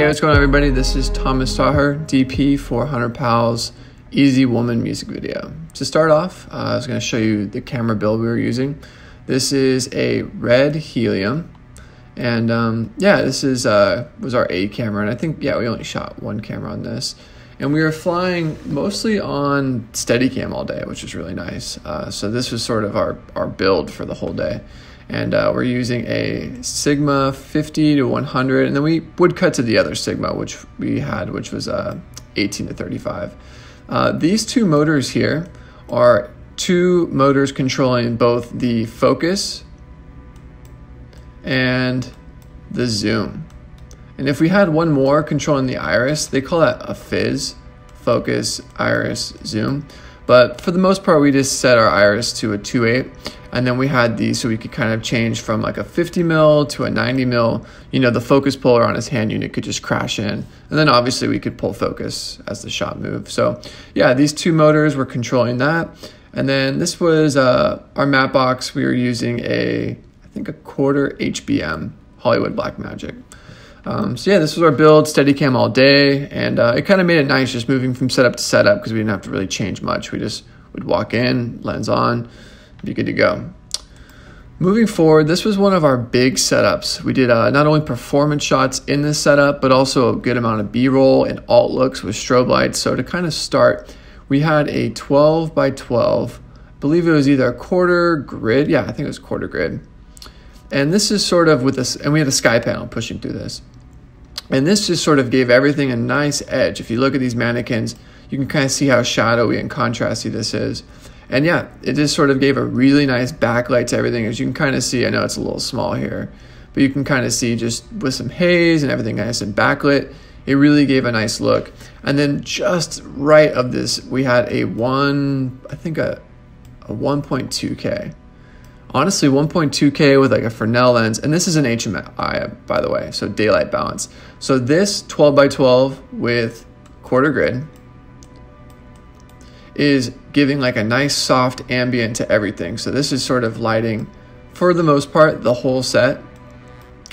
Hey, what's going on, everybody? This is Thomas Taher, DP for 100 Powell's Easy Woman music video. To start off, I was going to show you the camera build we were using. This is a red helium, and this is was our A camera, and I think we only shot one camera on this, and we were flying mostly on Steadicam all day, which was really nice. So this was sort of our build for the whole day. And we're using a Sigma 50 to 100, and then we would cut to the other Sigma, which we had, which was 18 to 35. These two motors here are two motors controlling both the focus and the zoom. And if we had one more controlling the iris, they call that a fizz, focus, iris, zoom. But for the most part, we just set our iris to a 2.8. And then we had these so we could kind of change from like a 50 mil to a 90 mil. You know, the focus puller on his hand unit could just crash in. And then obviously we could pull focus as the shot moved. So yeah, these two motors were controlling that. And then this was our matte box. We were using I think a quarter HBM Hollywood Blackmagic. So yeah, this was our build, Steadicam all day. And it kind of made it nice just moving from setup to setup because we didn't have to really change much. We just would walk in, lens on, be good to go. Moving forward, this was one of our big setups. We did not only performance shots in this setup, but also a good amount of B-roll and alt looks with strobe lights. So to kind of start, we had a 12 by 12, I believe it was either a quarter grid. Yeah, I think it was quarter grid. And this is sort of with this, and we had a sky panel pushing through this. And this just sort of gave everything a nice edge. If you look at these mannequins, you can kind of see how shadowy and contrasty this is. And yeah, it just sort of gave a really nice backlight to everything. As you can kind of see, I know it's a little small here, but you can kind of see just with some haze and everything nice and backlit, it really gave a nice look. And then just right of this, we had a 1.2K. Honestly, 1.2K with like a Fresnel lens. And this is an HMI, by the way, so daylight balance. So this 12 by 12 with quarter grid is giving like a nice soft ambient to everything. So this is sort of lighting, for the most part, the whole set.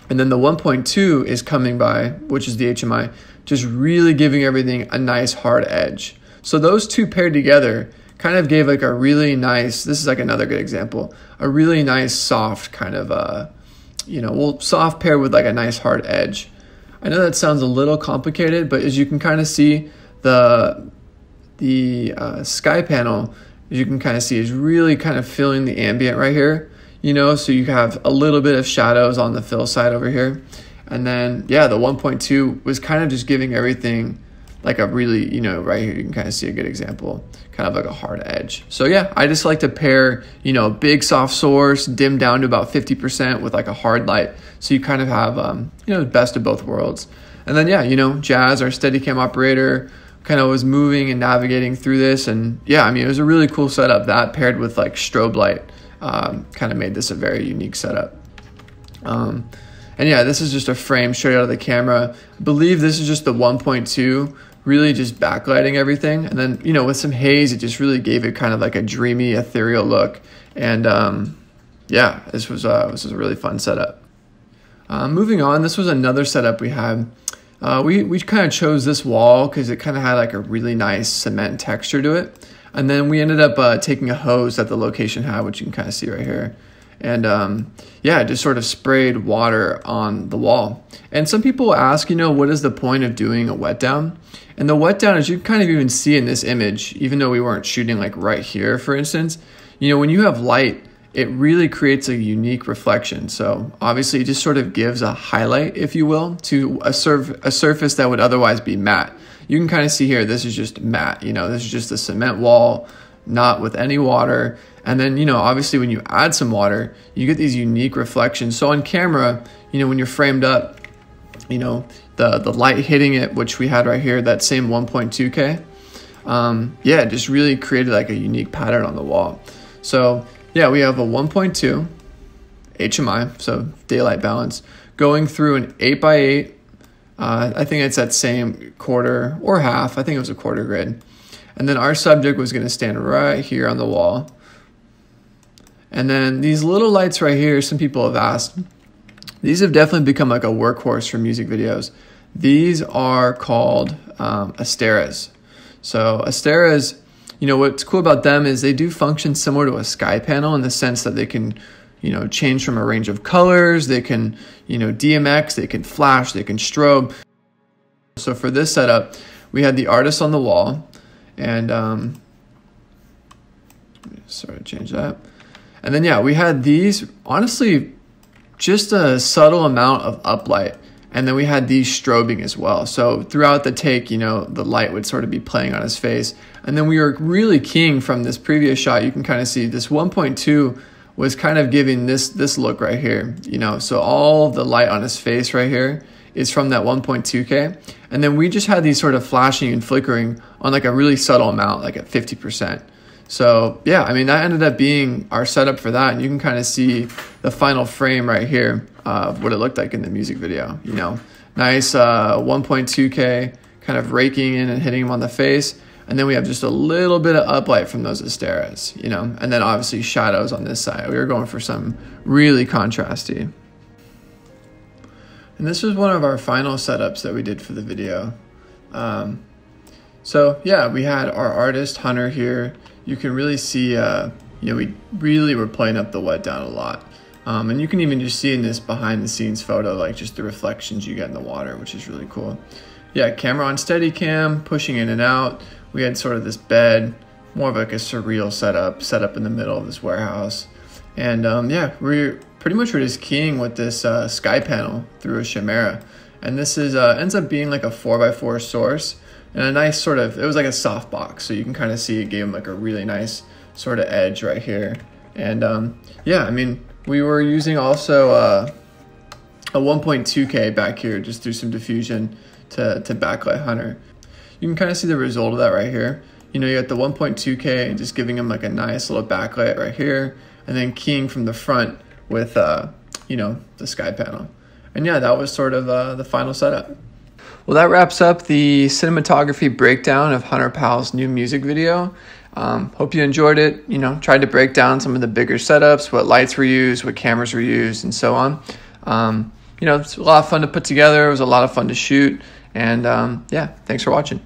And then the 1.2 is coming by, which is the HMI, just really giving everything a nice hard edge. So those two paired together kind of gave like a really nice, this is like another good example, a really nice soft kind of, soft paired with like a nice hard edge. I know that sounds a little complicated, but as you can kind of see, the sky panel, as you can kind of see, is really kind of filling the ambient right here, so you have a little bit of shadows on the fill side over here. And then, yeah, the 1.2 was kind of just giving everything like a really, right here, you can kind of see a good example, kind of like a hard edge. So yeah, I just like to pair, big soft source, dimmed down to about 50% with like a hard light. So you kind of have, the best of both worlds. And then, yeah, Jazz, our Steadicam operator, kind of was moving and navigating through this, and yeah, I mean, it was a really cool setup. That paired with like strobe light kind of made this a very unique setup. And yeah, this is just a frame straight out of the camera. I believe this is just the 1.2, really just backlighting everything, and then with some haze, it just really gave it kind of like a dreamy, ethereal look. And yeah, this was a really fun setup. Moving on, this was another setup we had. We kind of chose this wall because it kind of had like a really nice cement texture to it. And then we ended up taking a hose that the location had, which you can kind of see right here. And yeah, it just sort of sprayed water on the wall. And some people ask, what is the point of doing a wet down? And the wet down, as you kind of even see in this image, even though we weren't shooting like right here, for instance, when you have light, it really creates a unique reflection. So obviously it just sort of gives a highlight, if you will, to a surface that would otherwise be matte. You can kind of see here, this is just matte, this is just a cement wall, not with any water. And then, obviously when you add some water, you get these unique reflections. So on camera, when you're framed up, the light hitting it, which we had right here, that same 1.2K, yeah, it just really created like a unique pattern on the wall. So yeah, we have a 1.2 HMI, so daylight balance, going through an 8x8. I think it's that same quarter or half. I think it was a quarter grid. And then our subject was going to stand right here on the wall. And then these little lights right here, some people have asked, these have definitely become like a workhorse for music videos. These are called Asteras. So Asteras, you know, what's cool about them is they do function similar to a sky panel in the sense that they can, you know, change from a range of colors. They can, you know, DMX, they can flash, they can strobe. So for this setup, we had the artist on the wall, and sorry, change that. And then, yeah, we had these, honestly, just a subtle amount of uplight. And then we had these strobing as well. So throughout the take, you know, the light would sort of be playing on his face. And then we were really keying from this previous shot. You can kind of see this 1.2 was kind of giving this look right here, you know. So all the light on his face right here is from that 1.2K. And then we just had these sort of flashing and flickering on like a really subtle amount, like at 50%. So yeah, I mean, that ended up being our setup for that. And you can kind of see the final frame right here of what it looked like in the music video, you know. Nice 1.2K kind of raking in and hitting him on the face. And then we have just a little bit of uplight from those Asteras, you know. And then obviously shadows on this side. We were going for some really contrasty. And this was one of our final setups that we did for the video. So yeah, we had our artist Hunter here. You can really see, you know, we really were playing up the wet down a lot. And you can even just see in this behind the scenes photo, like just the reflections you get in the water, which is really cool. Yeah, camera on Steadicam, pushing in and out. We had sort of this bed, more of like a surreal setup, set up in the middle of this warehouse. And yeah, we pretty much were just keying with this sky panel through a chimera. And this is ends up being like a 4x4 source. And a nice sort of, it was like a soft box. So you can kind of see it gave him like a really nice sort of edge right here. And yeah, I mean, we were using also a 1.2K back here, just through some diffusion to backlight Hunter. You can kind of see the result of that right here. You know, you got the 1.2K and just giving him like a nice little backlight right here. And then keying from the front with, you know, the sky panel. And yeah, that was sort of the final setup. Well, that wraps up the cinematography breakdown of Hunter Powell's new music video. Hope you enjoyed it. You know, tried to break down some of the bigger setups, what lights were used, what cameras were used, and so on. You know, it's a lot of fun to put together. It was a lot of fun to shoot. And yeah, thanks for watching.